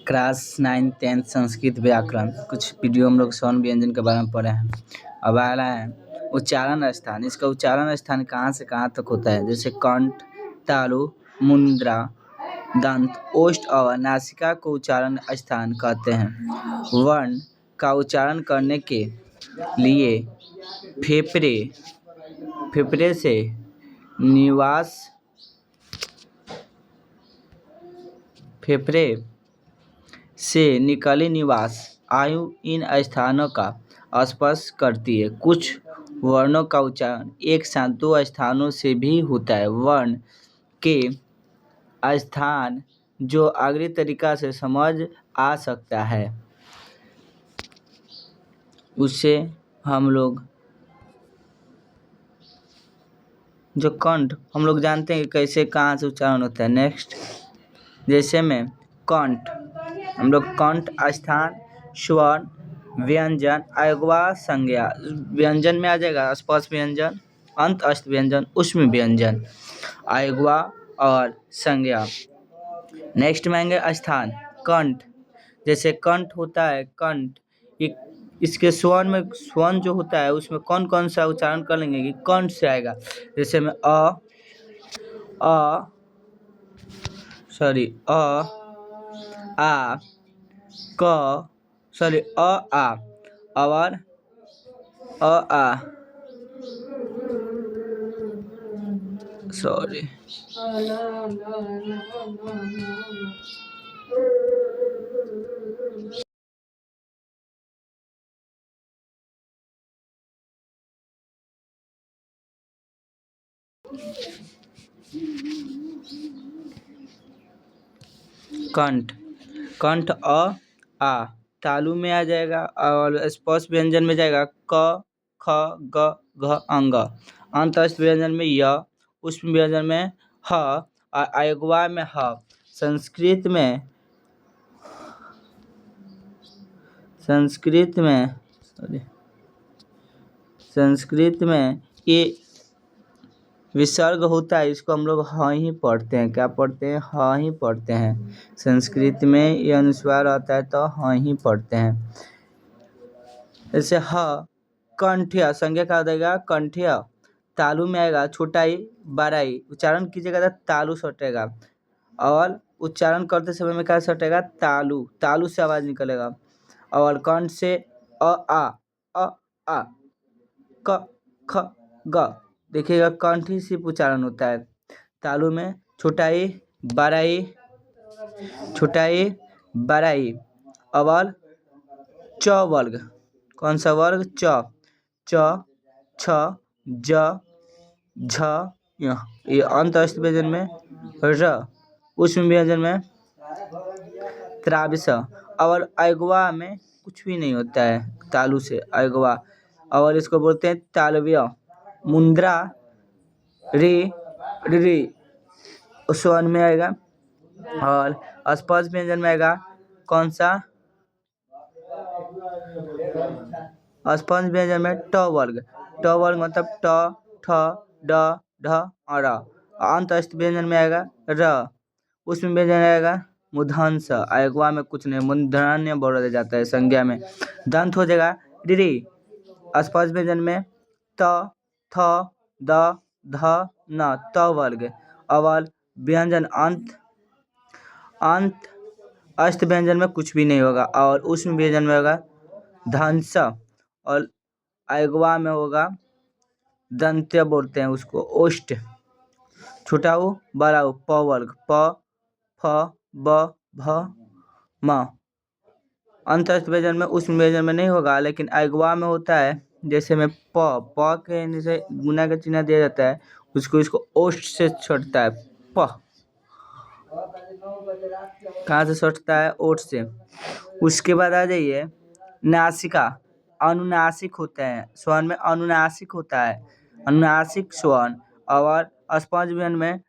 Class 9 10 Sanskrit व्याकरण कुछ video हम लोग स्वर्ण व्यंजन के बारे में पढ़े हैं। अब आ रहा है उच्चारण स्थान। इसका उच्चारण स्थान कहाँ से कहाँ तक होता है, जैसे कंठ, तालु, मुद्रा, दंत, ओष्ठ और नासिका को उच्चारण स्थान कहते हैं। वर्ण का उच्चारण करने के लिए फेफड़े से निवास फेफड़े से निकली निवास आयु इन स्थानों का स्पर्श करती है। कुछ वर्णों का उच्चारण एक साथ दो स्थानों से भी होता है। वर्ण के स्थान जो अगली तरीका से समझ आ सकता है उससे हम लोग जो कंठ हम लोग जानते हैं कि कैसे कहाँ से उच्चारण होता है। नेक्स्ट जैसे में कंठ हम लोग कंठ स्थान स्वर्ण व्यंजन अगवा संज्ञा व्यंजन में आ जाएगा। स्पर्श व्यंजन अंत अस्त व्यंजन उष्म व्यंजन अगवा और संज्ञा। नेक्स्ट में आएंगे स्थान कंठ। जैसे कंठ होता है कंठ इसके स्वर्ण जो होता है उसमें कौन कौन सा उच्चारण कर लेंगे कि कंठ से आएगा। जैसे में अ आ क आ और आ कंठ आ तालु में आ जाएगा और स्पर्श व्यंजन में जाएगा क ख ग घ अंग। अंत व्यंजन में य उष्म व्यंजन में ह और अगवा में ह। संस्कृत में ये विसर्ग होता है, इसको हम लोग ह ही पढ़ते हैं। क्या पढ़ते हैं? ह ही पढ़ते हैं। संस्कृत में ये अनुस्वार आता है तो ह ही पढ़ते हैं। जैसे ह कंठ्य संज्ञा का देगा कंठ्य। तालु में आएगा छोटा ई बड़ा ई उच्चारण कीजिएगा तो तालु सटेगा और उच्चारण करते समय में क्या सटेगा? तालु से आवाज निकलेगा। और कंठ से आ क ख ग देखिएगा कंठ ही सिर्फ उच्चारण होता है। तालु में छोटा ई बड़ा ई अवल च वर्ग। कौन सा वर्ग? च छ ज झ य। ये अंत अस्त व्यंजन में र उष्म व्यंजन में त्राविस। और अगवा में कुछ भी नहीं होता है तालु से अगवा और इसको बोलते हैं तालव्य। मुद्रा री स्वर्ण में आएगा और स्पर्श व्यंजन में आएगा कौन सा? स्पर्श व्यंजन में ट वर्ग मतलब ट ठ ड ढ और र। अंत अस्त व्यंजन में आएगा र। उसमें व्यंजन आएगा मूर्धन्य। अगवा में कुछ नहीं, मूर्धन्य बोला जाता है। संज्ञा में दंत हो जाएगा री। स्पर्श व्यंजन में त थ द ध न त वर्ग। अवल व्यंजन अंत अस्त व्यंजन में कुछ भी नहीं होगा और उष्म व्यंजन में होगा धंस और अगवा में होगा दंत्य बोलते हैं उसको ओष्ठ। छोटा ऊ बड़ा ऊ प वर्ग प फ ब भ म। अंत अस्त व्यंजन में उष्म व्यंजन में नहीं होगा लेकिन अगवा में होता है। जैसे में प के नीचे गुना का चिन्ह दिया जाता है इसको ओष्ठ से छटता है। प कहाँ से सटता है? ओठ से। उसके बाद आ जाइए नासिका। अनुनासिक होते हैं स्वर्ण में अनुनासिक होता है। अनुनासिक स्वर्ण और स्पर्श व्यंजन में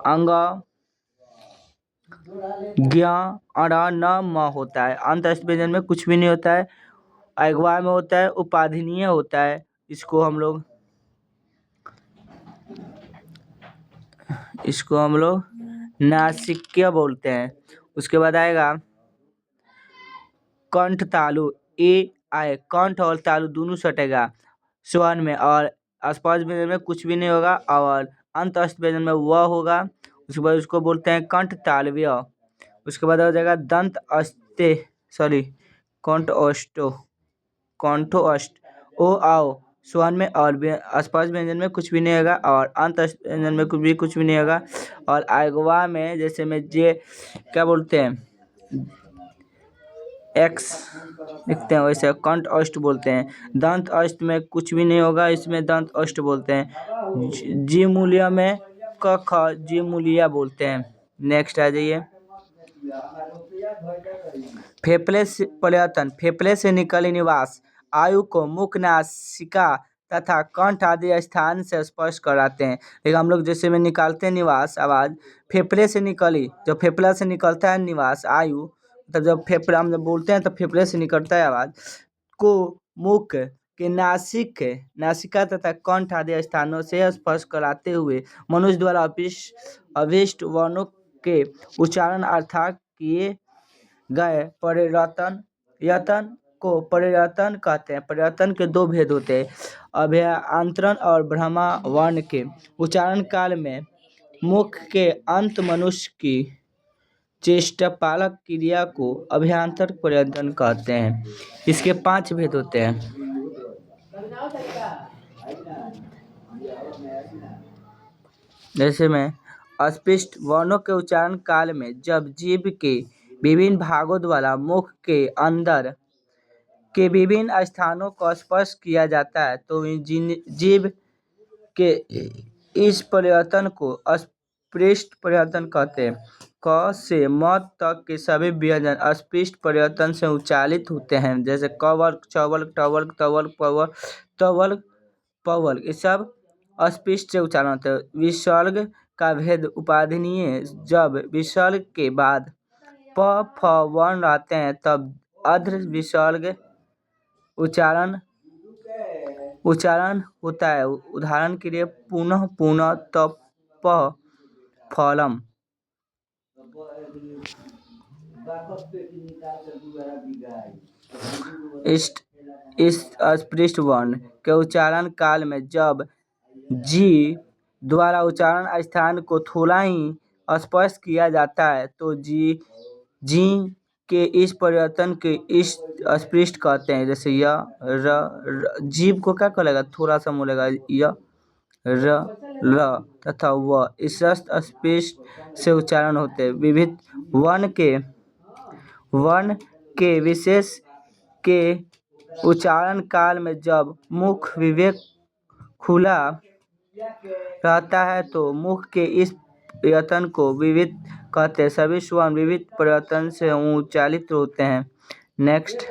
अंग ज्ञ अण न म होता है। अंत अस्त व्यंजन में कुछ भी नहीं होता है। अगवा में होता है उपाधिनीय होता है। इसको हम लोग नासिक्य बोलते हैं। उसके बाद आएगा कंठ तालु, ए आए, कंठ और तालु दोनों सटेगा स्वर में, और आसपास व्यंजन में कुछ भी नहीं होगा, और अंत अस्त व्यंजन में वह होगा। उसके बाद उसको बोलते हैं कंठ तालव्य। उसके बाद हो जाएगा दंत अस्ते, सॉरी कंठ अष्टो, कंठो अष्ट, ओ आओ स्वर में, और आसपास व्यंजन में कुछ भी नहीं होगा, और अंत अस्त व्यंजन में कुछ भी नहीं होगा। और आगवा में जैसे में जे क्या बोलते हैं एक्स लिखते हैं, वैसे कंठ अष्ट बोलते हैं। दंत अष्ट में कुछ भी नहीं होगा, इसमें दंत अष्ट बोलते हैं। जी मूल्य में क ख जी मूल्य बोलते हैं। नेक्स्ट आ जाइए, फेफड़े से पर्यटन, फेफड़े से निकली निवास आयु को मुख, नासिका तथा कंठ आदि स्थान से स्पर्श कराते हैं। लेकिन हम लोग जैसे में निकालते हैं निवास आवाज, फेफड़े से निकली, जब फेफड़ा से निकलता है निवास आयु, तब जब फेफड़ा हम जब बोलते हैं तो फेफड़े से निकलता है आवाज को मुख के नासिका तथा कंठ आदि स्थानों से स्पर्श कराते हुए मनुष्य द्वारा अभिष्ट वर्णों के उच्चारण अर्थात किए गए परिवर्तन यतन को परिवर्तन कहते हैं। परिवर्तन के दो भेद होते हैं, अभ्यंतरण और ब्रह्मा वर्ण के उच्चारण काल में मुख के अंत मनुष्य की चेष्टापालक क्रिया को अभ्यंतर परिवर्तन कहते हैं। इसके 5 भेद होते हैं। जैसे में अस्पष्ट वर्णों के उच्चारण काल में जब जीभ के विभिन्न भागों द्वारा मुख के अंदर के विभिन्न स्थानों को स्पर्श किया जाता है तो जीभ के इस परिवर्तन को अस्पष्ट परिवर्तन कहते हैं। क से म तक के सभी व्यंजन अस्पष्ट परिवर्तन से उच्चारित होते हैं, जैसे कवर्ग, चवर्ग, टवर्ग, तवर्ग, पवर्ग, तवर्ग, पवर्ग, ये सब अस्पष्ट से उच्चारण होते हैं। विसर्ग का भेद उपाधिनीय, जब विसर्ग के बाद प फ वर्ण रहते हैं तब अर्ध विसर्ग उच्चारण होता है। उदाहरण के लिए पुनः पुनः, तप फलम। इस अस्पष्ट वर्ण के उच्चारण काल में जब जी द्वारा उच्चारण स्थान को थोड़ा ही स्पर्श किया जाता है तो जी के इस परिवर्तन के इस अस्पष्ट कहते हैं। जैसे य र जीभ को क्या करेगा, थोड़ा सा मोलेगा, य र ल तथा व, इस अस्पष्ट से उच्चारण होते हैं। विविध वर्ण के विशेष के उच्चारण काल में जब मुख विवेक खुला रहता है तो मुख के इस परिवर्तन को विविध कहते हैं। सभी स्वर्ण विविध परिवर्तन से उच्चारित होते हैं। नेक्स्ट,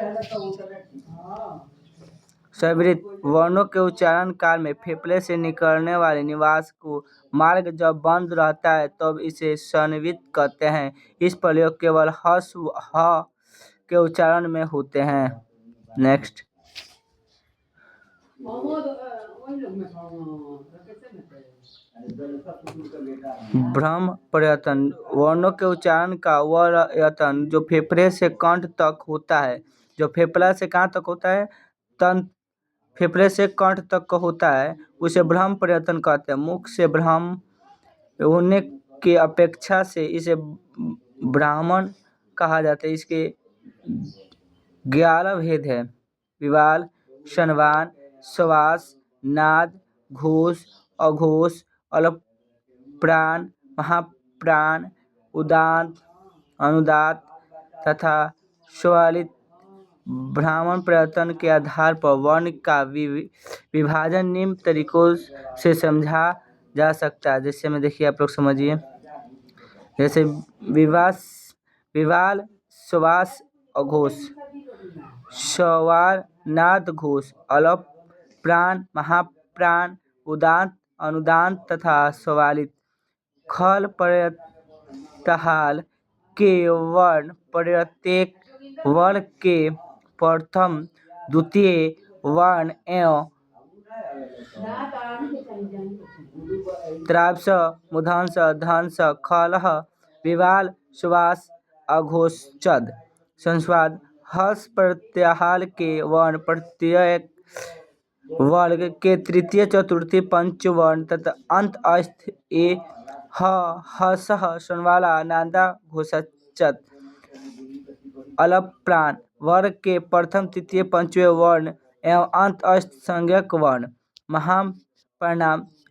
स्वर्वित वर्णों के उच्चारण काल में फेफड़े से निकलने वाले निवास को मार्ग जब बंद रहता है तब इसे स्वर्वित कहते हैं। इस प्रयोग केवल ह के उच्चारण में होते हैं। नेक्स्ट, ब्रह्म पर्यटन वर्णों के उच्चारण का वह यतन जो फेफड़े से कंठ तक होता है, जो फेफड़ा से कहाँ तक होता है, तंत फेफड़े से कंठ तक का होता है, उसे ब्रह्म पर्यटन कहते हैं। मुख से ब्रह्म होने की अपेक्षा से इसे ब्राह्मण कहा जाता है। इसके 11 भेद है, विवाल, शनवान, श्वास, नाद, घोष, अघोष, अलप्राण, महाप्राण, उदात्त, अनुदात्त तथा श्वालित। ब्राह्मण पर्यटन के आधार पर वर्ण का विभाजन निम्न तरीकों से समझा जा सकता है। जैसे में देखिए आप लोग समझिए, जैसे विवाल, श्वास, अघोष, श्वाल, नाद, घोष, अलप, प्राण, महाप्राण, उदात्त, अनुदात्त तथा श्वालित। खल प्रत्यहाल के वर्ण प्रत्येक वर्ण के प्रथम द्वितीय वर्ण एवं त्रांस, मूर्धन्य, दंश, खलः, विवाल, श्वास, अघोषित संस्वाद हस प्रत्याहार के वर्ण प्रत्येक वर्ग के तृतीय चतुर्थी पंचवर्ण तथा अंत अस्थ ए ह हसह संवाला नादा घोषित अलप्राण वर्ग के प्रथम तृतीय पंचवें वर्ण एवं अंत अस्थ संज्ञक वर्ण महाप्राण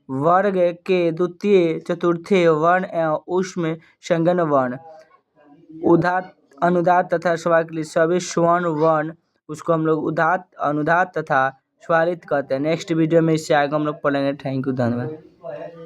वर्ग के द्वितीय चतुर्थी वर्ण एवं ऊष्म संज्ञक वर्ण उदात्त अनुदात्त तथा स्वरलित सभी स्वर्ण वर्ण उसको हम लोग उदात्त अनुदात्त तथा स्वरित कहते हैं। नेक्स्ट वीडियो में इससे आगे हम लोग पढ़ेंगे। थैंक यू, धन्यवाद।